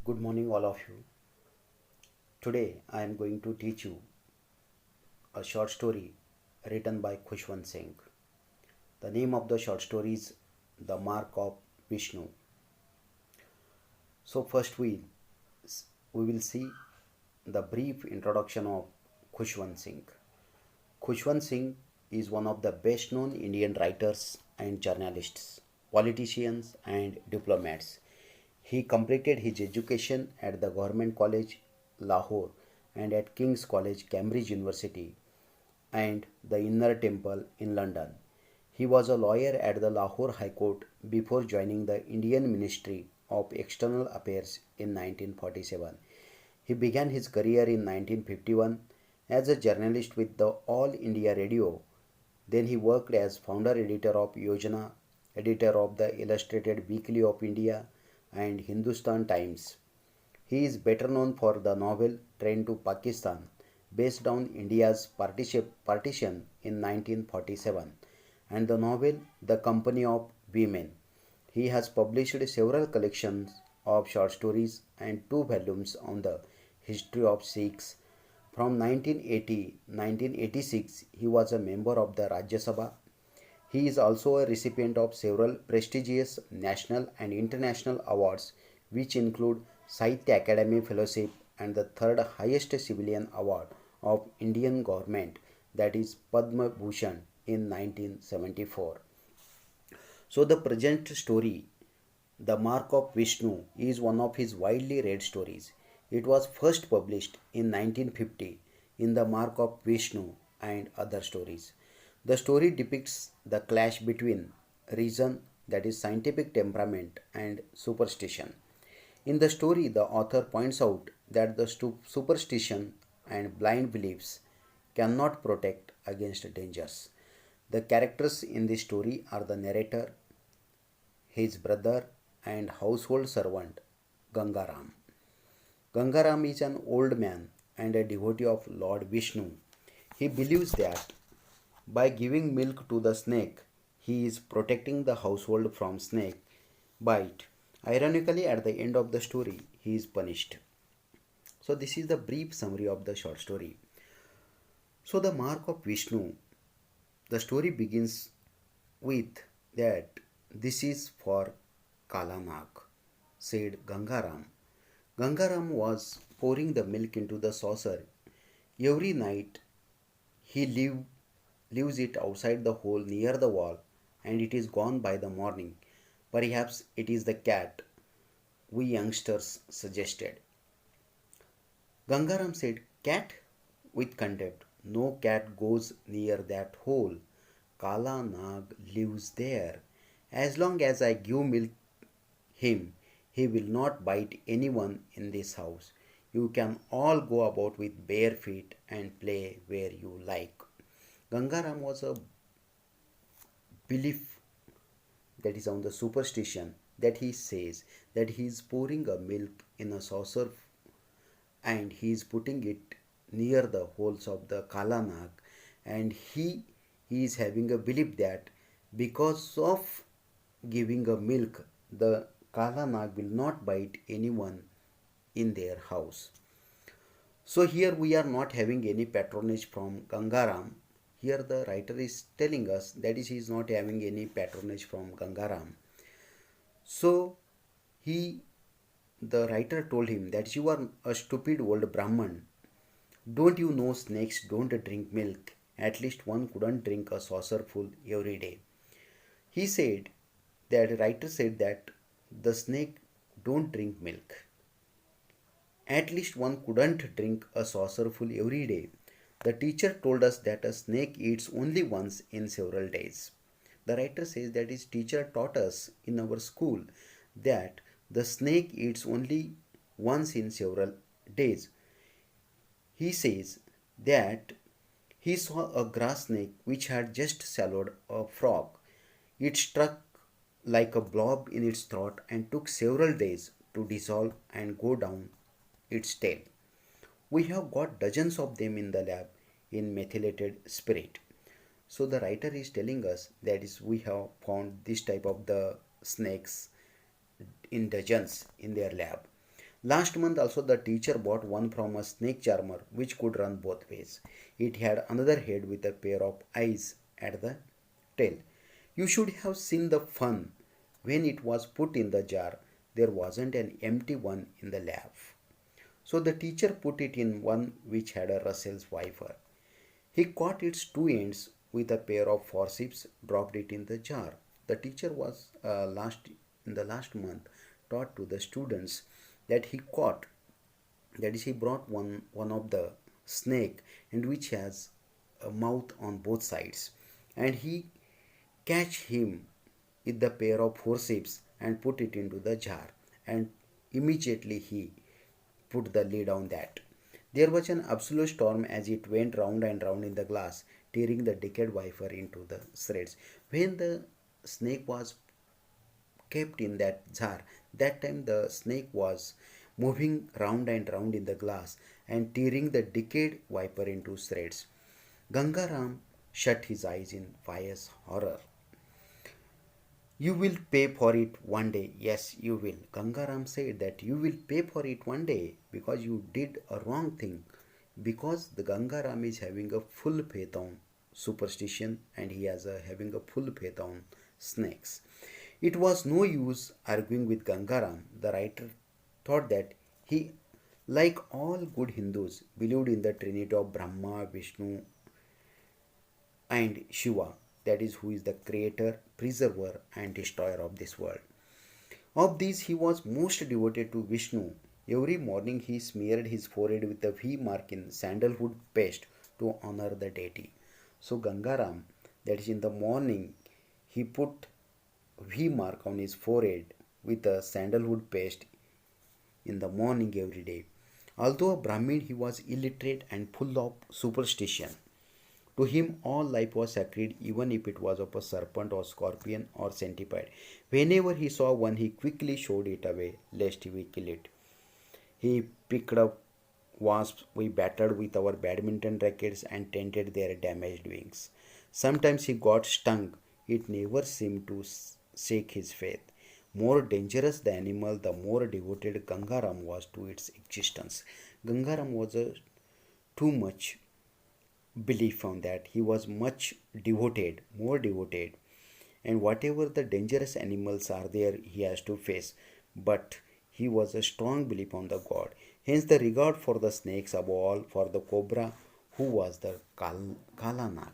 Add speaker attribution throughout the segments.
Speaker 1: Good morning, all of you. Today I am going to teach you a short story written by Khushwant Singh. The name of the short story is The Mark of Vishnu. So, first we will see the brief introduction of Khushwant Singh. Khushwant Singh is one of the best known Indian writers and journalists, politicians, and diplomats. He completed his education at the Government College, Lahore, and at King's College, Cambridge University, and the Inner Temple in London. He was a lawyer at the Lahore High Court before joining the Indian Ministry of External Affairs in 1947. He began his career in 1951 as a journalist with the All India Radio. Then he worked as founder editor of Yojana, editor of the Illustrated Weekly of India and Hindustan Times. He is better known for the novel Train to Pakistan, based on India's partition in 1947, and the novel The Company of Women. He has published several collections of short stories and two volumes on the history of Sikhs. From 1980 1986, he was a member of the Rajya Sabha. He is also a recipient of several prestigious national and international awards, which include Sahitya Academy Fellowship and the third highest civilian award of Indian government, that is Padma Bhushan in 1974. So the present story, The Mark of Vishnu, is one of his widely read stories. It was first published in 1950 in The Mark of Vishnu and Other Stories. The story depicts the clash between reason, that is scientific temperament, and superstition. In the story, the author points out that the superstition and blind beliefs cannot protect against dangers. The characters in this story are the narrator, his brother, and household servant Gangaram. Gangaram is an old man and a devotee of Lord Vishnu. He believes that by giving milk to the snake, he is protecting the household from snake bite. Ironically, at the end of the story, he is punished. So, this is the brief summary of the short story. So, the mark of Vishnu, the story begins with that this is for Kalanag, said Gangaram. Gangaram was pouring the milk into the saucer. Every night he leaves it outside the hole near the wall, and it is gone by the morning. Perhaps it is the cat, we youngsters suggested. Gangaram said, Cat? With contempt. No cat goes near that hole. Kala Nag lives there. As long as I give milk him, he will not bite anyone in this house. You can all go about with bare feet and play where you like. Gangaram was a belief, that is on the superstition, that he says that he is pouring a milk in a saucer and he is putting it near the holes of the Kalanag, and he is having a belief that because of giving a milk, the Kalanag will not bite anyone in their house. So here we are not having any patronage from Gangaram. Here the writer is telling us that is, he is not having any patronage from Gangaram. So he the writer told him that you are a stupid old Brahman. Don't you know snakes don't drink milk? At least one couldn't drink a saucerful every day. He said that writer said that the snake don't drink milk. At least one couldn't drink a saucerful every day. The teacher told us that a snake eats only once in several days. The writer says that his teacher taught us in our school that the snake eats only once in several days. He says that he saw a grass snake which had just swallowed a frog. It struck like a blob in its throat and took several days to dissolve and go down its tail. We have got dozens of them in the lab in methylated spirit. So the writer is telling us that is we have found this type of the snakes in dozens in their lab. Last month also the teacher bought one from a snake charmer which could run both ways. It had another head with a pair of eyes at the tail. You should have seen the fun when it was put in the jar. There wasn't an empty one in the lab. So the teacher put it in one which had a Russell's wiper. He caught its two ends with a pair of forceps, dropped it in the jar. The teacher was last in the last month taught to the students that he caught, that is, he brought one of the snake and which has a mouth on both sides, and he catch him with the pair of forceps and put it into the jar, and immediately he put the lid on that. There was an absolute storm as it went round and round in the glass, tearing the decayed wafer into the shreds. When the snake was kept in that jar, that time the snake was moving round and round in the glass and tearing the decayed viper into shreds. Gangaram shut his eyes in pious horror. You will pay for it one day. Yes, you will. Gangaram said that you will pay for it one day because you did a wrong thing. Because the Gangaram is having a full faith on superstition and he has having a full faith on snakes. It was no use arguing with Gangaram. The writer thought that he, like all good Hindus, believed in the trinity of Brahma, Vishnu, and Shiva, that is, who is the creator, preserver, and destroyer of this world. Of these, he was most devoted to Vishnu. Every morning, he smeared his forehead with a V mark in sandalwood paste to honor the deity. So, Gangaram, that is, in the morning, he put V mark on his forehead with a sandalwood paste in the morning every day. Although a Brahmin, he was illiterate and full of superstition. To him, all life was sacred, even if it was of a serpent or scorpion or centipede. Whenever he saw one, he quickly showed it away, lest he would kill it. He picked up wasps we battered with our badminton rackets and tended their damaged wings. Sometimes he got stung. It never seemed to shake his faith. More dangerous the animal, the more devoted Gangaram was to its existence. Gangaram was too much belief on that. He was much devoted, more devoted, and whatever the dangerous animals are there, he has to face. But he was a strong belief on the god. Hence the regard for the snakes, above all for the cobra, who was the Kalanak.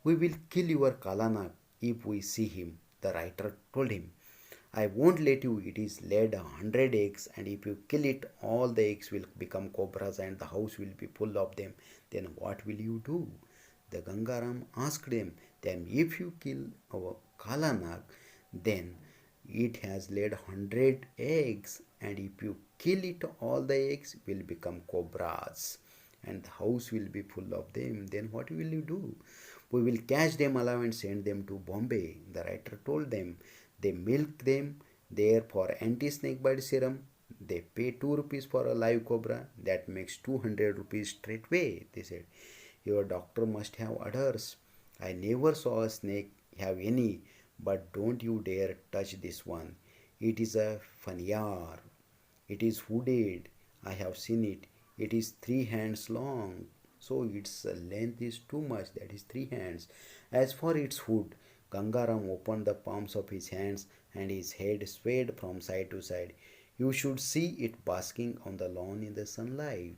Speaker 1: We will kill your Kalanak if we see him, the writer told him. I won't let you. It is laid 100 eggs, and if you kill it, all the eggs will become cobras, and the house will be full of them. Then what will you do? The Gangaram asked them, then if you kill our Kalanag, then it has laid 100 eggs, and if you kill it, all the eggs will become cobras, and the house will be full of them. Then what will you do? We will catch them alive and send them to Bombay. The writer told them. They milk them there for anti-snake bite serum. They pay 2 rupees for a live cobra. That makes 200 rupees straightway. They said, your doctor must have others. I never saw a snake have any, but don't you dare touch this one. It is a fanyar. It is hooded. I have seen it. It is 3 hands long. So its length is too much. That is 3 hands. As for its hood, Gangaram opened the palms of his hands and his head swayed from side to side. You should see it basking on the lawn in the sunlight.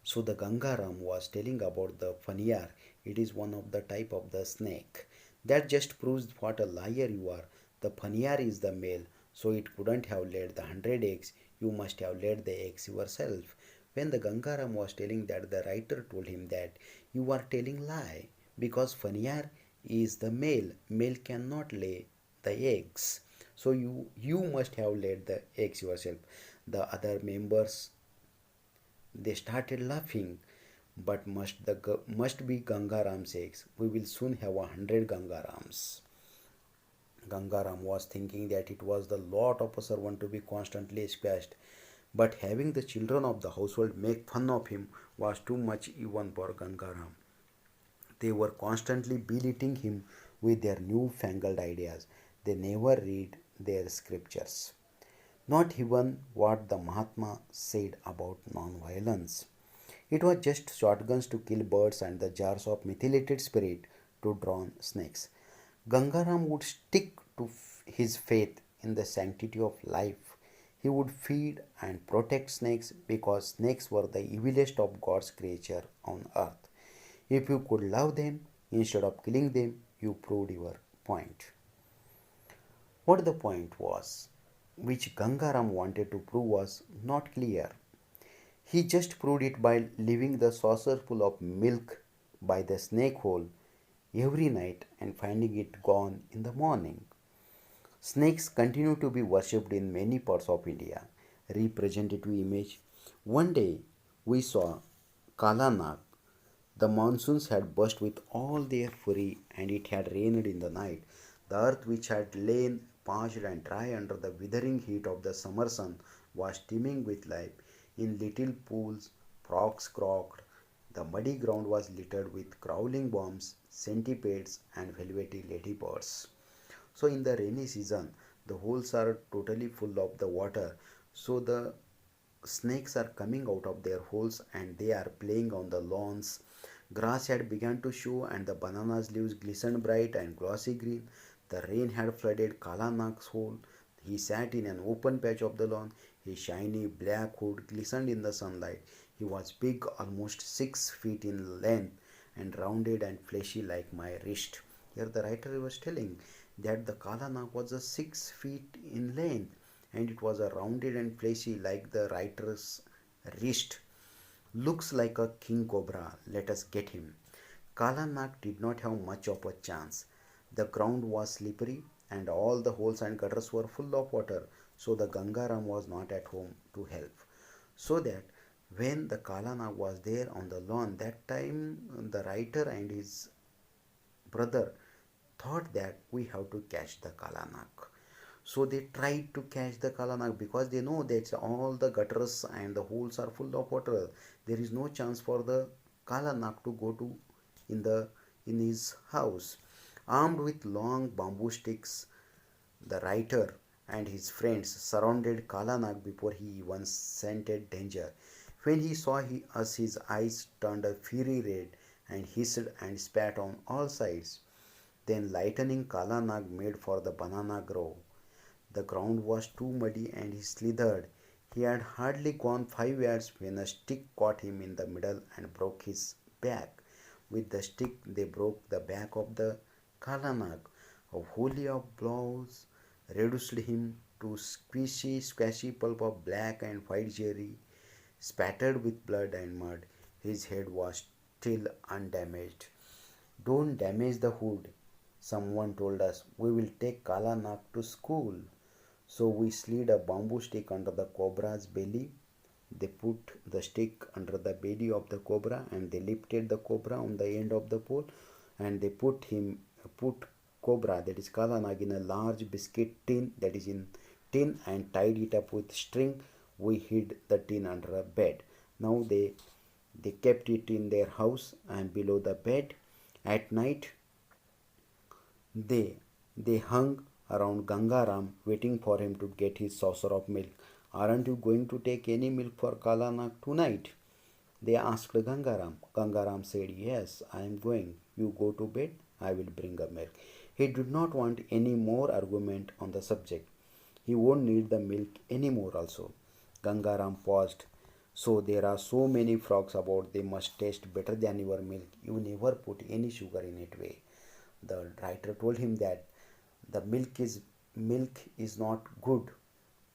Speaker 1: So the Gangaram was telling about the Fanyar. It is one of the type of the snake. That just proves what a liar you are. The Fanyar is the male, so it couldn't have laid the 100 eggs. You must have laid the eggs yourself. When the Gangaram was telling that, the writer told him that you are telling lie, because Fanyar is the male. Male cannot lay the eggs. So you must have laid the eggs yourself. The other members, they started laughing. But must be Gangaram's eggs. We will soon have 100 Gangarams. Gangaram was thinking that it was the lot of a servant to be constantly squashed. But having the children of the household make fun of him was too much even for Gangaram. They were constantly belittling him with their newfangled ideas. They never read their scriptures. Not even what the Mahatma said about non-violence. It was just shotguns to kill birds and the jars of methylated spirit to drown snakes. Gangaram would stick to his faith in the sanctity of life. He would feed and protect snakes because snakes were the evilest of God's creature on earth. If you could love them instead of killing them, you proved your point. What the point was, which Gangaram wanted to prove, was not clear. He just proved it by leaving the saucer full of milk by the snake hole every night and finding it gone in the morning. Snakes continue to be worshipped in many parts of India. Representative image. One day we saw Kala Nag. The monsoons had burst with all their fury and it had rained in the night. The earth, which had lain parched and dry under the withering heat of the summer sun, was teeming with life. In little pools, frogs croaked. The muddy ground was littered with crawling worms, centipedes, and velvety ladybirds. So in the rainy season, the holes are totally full of the water. So the snakes are coming out of their holes and they are playing on the lawns. Grass had begun to show and the banana's leaves glistened bright and glossy green. The rain had flooded Kala Nag's hole. He sat in an open patch of the lawn. His shiny black hood glistened in the sunlight. He was big, almost 6 feet in length, and rounded and fleshy like my wrist. Here the writer was telling that the Kala Nag was a 6 feet in length and it was a rounded and fleshy like the writer's wrist. Looks like a king cobra. Let us get him. Kala Nag did not have much of a chance. The ground was slippery and all the holes and gutters were full of water, so the Gangaram was not at home to help. So that when the Kala Nag was there on the lawn, that time the writer and his brother thought that we have to catch the Kala Nag. So they tried to catch the Kala Nag because they know that all the gutters and the holes are full of water. There is no chance for the Kala Nag to go to in the in his house. Armed with long bamboo sticks, the writer and his friends surrounded Kala Nag before he even scented danger. When he saw us, his eyes turned a fiery red and hissed and spat on all sides. Then lightning Kala Nag made for the banana grove. The ground was too muddy and he slithered. He had hardly gone 5 yards when a stick caught him in the middle and broke his back. With the stick they broke the back of the Kala Nag. A volley of blows reduced him to squashy pulp of black and white jelly, spattered with blood and mud. His head was still undamaged. Don't damage the hood, someone told us. We will take Kala Nag to school. So we slid a bamboo stick under the cobra's belly. They put the stick under the belly of the cobra and they lifted the cobra on the end of the pole and they put cobra, that is Kala Nag, in a large biscuit tin, that is in tin, and tied it up with string. We hid the tin under a bed. Now they kept it in their house and below the bed. At night they hung around Gangaram waiting for him to get his saucer of milk. Aren't you going to take any milk for Kala Nag tonight? They asked Gangaram. Gangaram said, Yes, I am going. You go to bed, I will bring a milk. He did not want any more argument on the subject. He won't need the milk any more also. Gangaram paused. So there are so many frogs about, they must taste better than your milk. You never put any sugar in it way. The writer told him that the milk is not good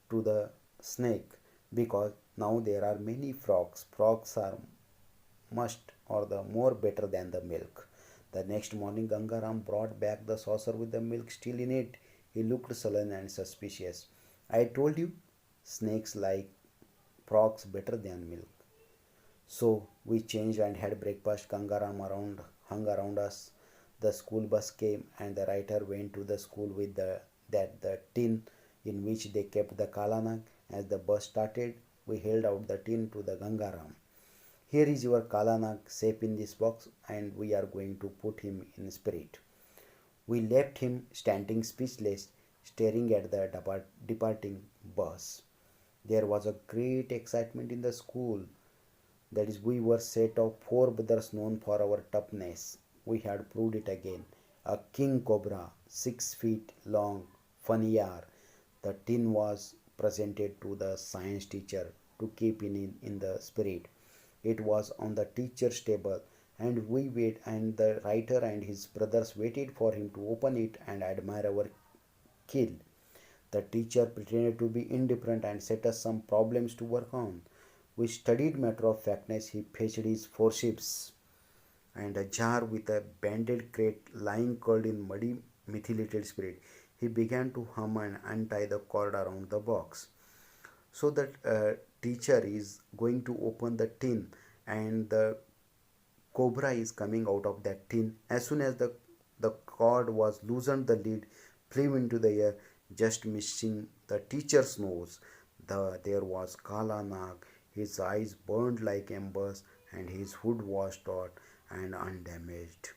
Speaker 1: to the snake because now there are many frogs. Frogs are must or the more better than the milk. The next morning Gangaram brought back the saucer with the milk still in it. He looked sullen and suspicious. I told you, snakes like frogs better than milk. So we changed and had breakfast. Gangaram hung around us. The school bus came and the writer went to the school with the tin in which they kept the Kala Nag. As the bus started, we held out the tin to the Gangaram. Here is your Kala Nag safe in this box and we are going to put him in spirit. We left him standing speechless. staring at the departing bus. There was a great excitement in the school. That is, we were set of four brothers known for our toughness. We had proved it again. A king cobra, 6 feet long, funnyar. The tin was presented to the science teacher to keep in the spirit. It was on the teacher's table, and we wait, and the writer and his brothers waited for him to open it and admire our kill. The teacher pretended to be indifferent and set us some problems to work on. We studied matter of factness. He fetched his forceps and a jar with a banded crate lying curled in muddy methylated spirit. He began to hum and untie the cord around the box. So the teacher is going to open the tin, and the cobra is coming out of that tin. As soon as the cord was loosened, the lid flew into the air, just missing the teacher's nose. There was Kala Nag. His eyes burned like embers, and his hood was taut and undamaged.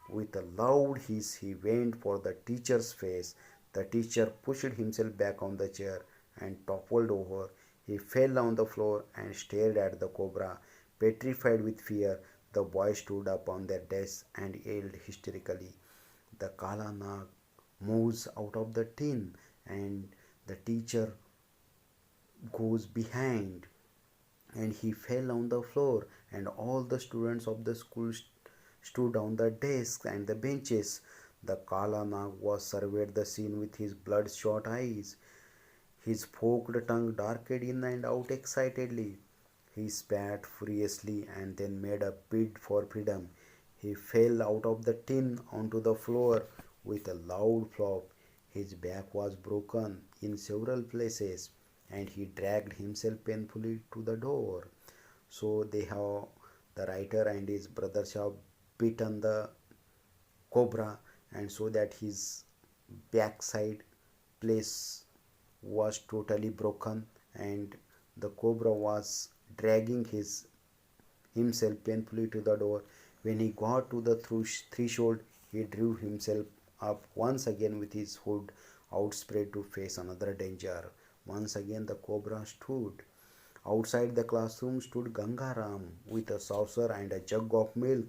Speaker 1: With a loud hiss, he went for the teacher's face. The teacher pushed himself back on the chair and toppled over. He fell on the floor and stared at the cobra. Petrified with fear, the boys stood up on their desks and yelled hysterically. The Kala Nag moves out of the tin, and the teacher goes behind, and he fell on the floor, and all the students of the school stood on the desks and the benches. The Kala Nag was surveyed the scene with his bloodshot eyes. His forked tongue darted in and out excitedly. He spat furiously and then made a bid for freedom. He fell out of the tin onto the floor with a loud flop. His back was broken in several places, and he dragged himself painfully to the door. So the writer and his brothers have beaten the cobra, and so that his backside place was totally broken, and the cobra was dragging himself painfully to the door. When he got to the threshold, he drew himself up once again with his hood outspread to face another danger. Once again the cobra stood. Outside the classroom stood Gangaram with a saucer and a jug of milk.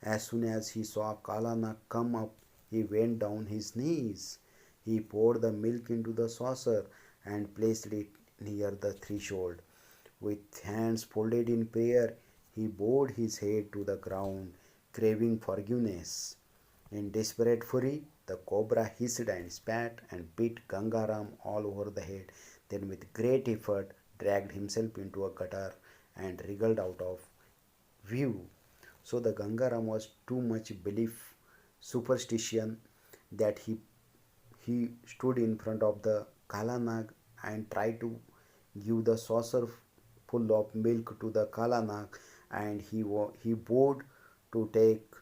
Speaker 1: As soon as he saw Kalana come up, he went down his knees. He poured the milk into the saucer and placed it near the threshold. With hands folded in prayer, he bowed his head to the ground, craving forgiveness. In desperate fury, the cobra hissed and spat and beat Gangaram all over the head, then with great effort dragged himself into a gutter and wriggled out of view. So the Gangaram was too much belief, superstition, that he stood in front of the Kalanag and tried to give the saucer full of milk to the Kalanag, and he vowed to take,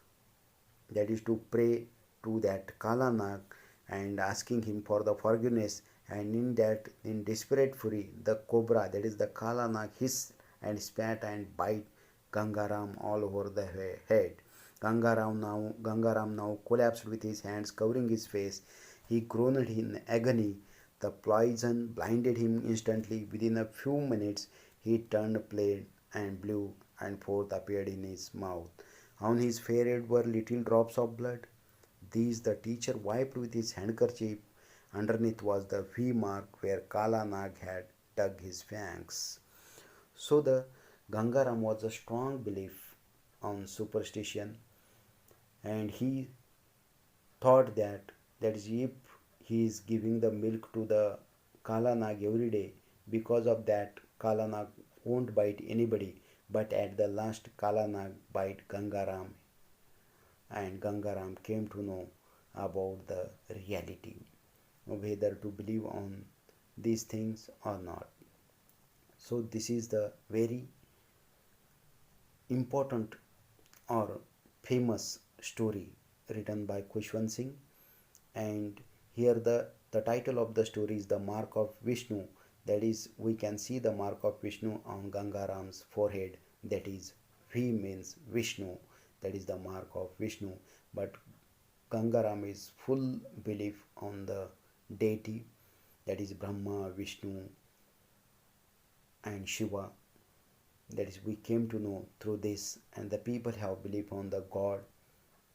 Speaker 1: that is to pray to that Kalanag and asking him for the forgiveness. And in desperate fury, the cobra, that is the Kalanag, hissed and spat and bite Gangaram all over the head. Gangaram now collapsed with his hands covering his face. He groaned in agony. The poison blinded him instantly. Within a few minutes, he turned pale and blue, and forth appeared in his mouth. On his forehead were little drops of blood. These the teacher wiped with his handkerchief. Underneath was the V mark where Kala Nag had dug his fangs. So the Gangaram was a strong belief on superstition, and he thought that is, if he is giving the milk to the Kala Nag every day, because of that Kala Nag won't bite anybody. But at the last, Kala Nag bite Gangaram, and Gangaram came to know about the reality, whether to believe on these things or not. So this is the very important or famous story written by Khushwant Singh, and here the title of the story is The Mark of Vishnu. That is, we can see the mark of Vishnu on Gangaram's forehead. That is, V means Vishnu. That is the mark of Vishnu. But Gangaram is full belief on the deity, that is Brahma, Vishnu, and Shiva. That is, we came to know through this, and the people have belief on the god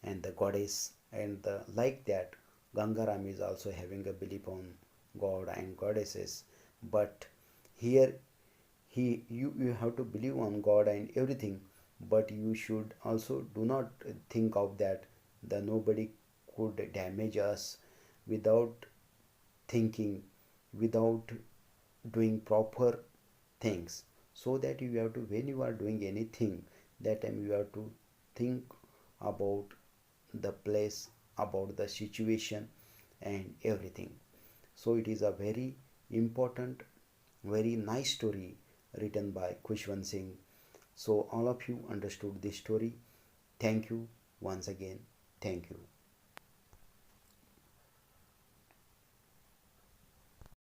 Speaker 1: and the goddess, and like that, Gangaram is also having a belief on god and goddesses. But here, you have to believe on god and everything, but you should also do not think of that the nobody could damage us without thinking, without doing proper things. So that you have to, when you are doing anything, that time you have to think about the place, about the situation, and everything. So it is a very important, very nice story written by Khushwant Singh. So all of you understood this story. Thank you once again. Thank you.